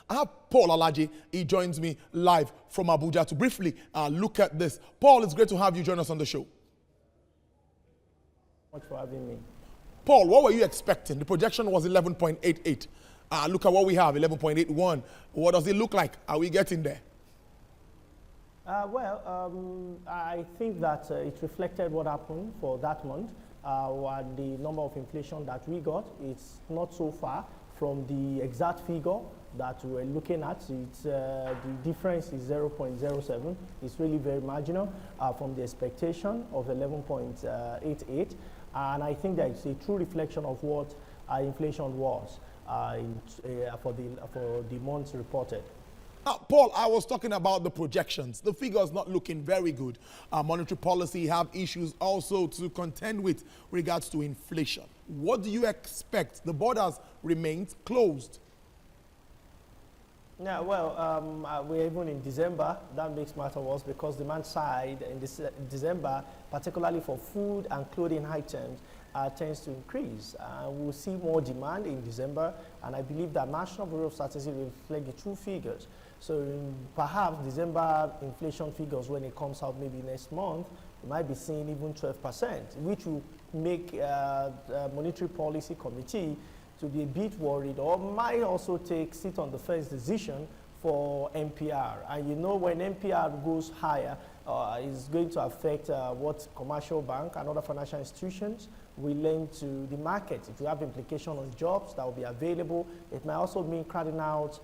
I have Paul Alaje. He joins me live from Abuja to briefly look at this. Paul, it's great to have you join us on the show. Thanks for having me. Paul, what were you expecting? The projection was 11.88. Look at what we have, 11.81. What does it look like? Are we getting there? I think that it reflected what happened for that month. The number of inflation that we got, it's not so far from the exact figure that we're looking at. It's, the difference is 0.07. It's really very marginal from the expectation of 11.88. And I think that it's a true reflection of what inflation was for the months reported. Paul, I was talking about the projections. The figures not looking very good. Monetary policy have issues also to contend with regards to inflation. What do you expect? The borders remained closed. Yeah, we're even in December. That makes matter worse because demand side in December, particularly for food and clothing items, tends to increase. We'll see more demand in December, and I believe that National Bureau of Statistics will reflect the true figures. So perhaps December inflation figures, when it comes out maybe next month, you might be seeing even 12%, which will make Monetary Policy Committee to be a bit worried, or might also sit on the fence decision for NPR. And you know, when NPR goes higher, it's going to affect what commercial bank and other financial institutions will lend to the market. It will have implication on jobs that will be available. It might also mean crowding out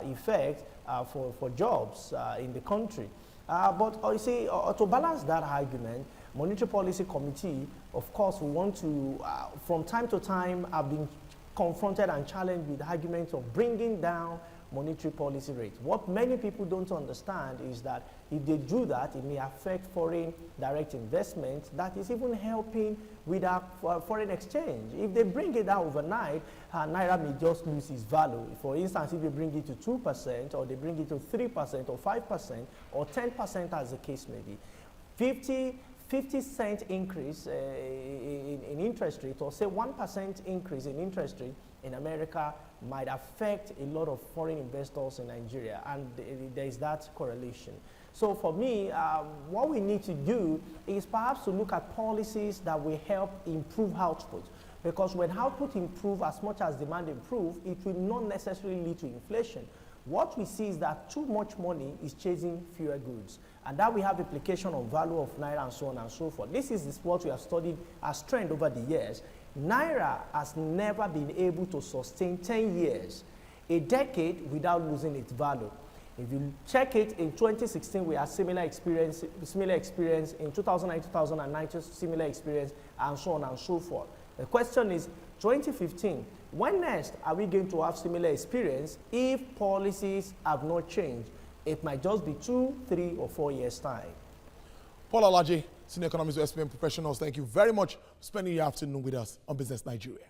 effect for jobs in the country. But you see, to balance that argument, Monetary Policy Committee, of course, we want to, from time to time, have been confronted and challenged with arguments of bringing down monetary policy rate. What many people don't understand is that if they do that, it may affect foreign direct investment that is even helping with our foreign exchange. If they bring it down overnight, Naira may just lose its value. For instance, if they bring it to 2%, or they bring it to 3%, or 5%, or 10%, as the case may be, 50-cent increase in interest rate, or say 1% increase in interest rate in America might affect a lot of foreign investors in Nigeria, and there is that correlation. So for me, what we need to do is perhaps to look at policies that will help improve output, because when output improve as much as demand improve, it will not necessarily lead to inflation. What we see is that too much money is chasing fewer goods, and that we have implication on value of Naira and so on and so forth. This is what we have studied as trend over the years. Naira has never been able to sustain 10 years, a decade, without losing its value. If you check it, in 2016, we had similar experience in 2009, 2009, similar experience, and so on and so forth. The question is, 2015, when next are we going to have similar experience if policies have not changed? It might just be 2, 3, or 4 years' time. Paul Alaje, Senior Economist with SPM Professionals, thank you very much for spending your afternoon with us on Business Nigeria.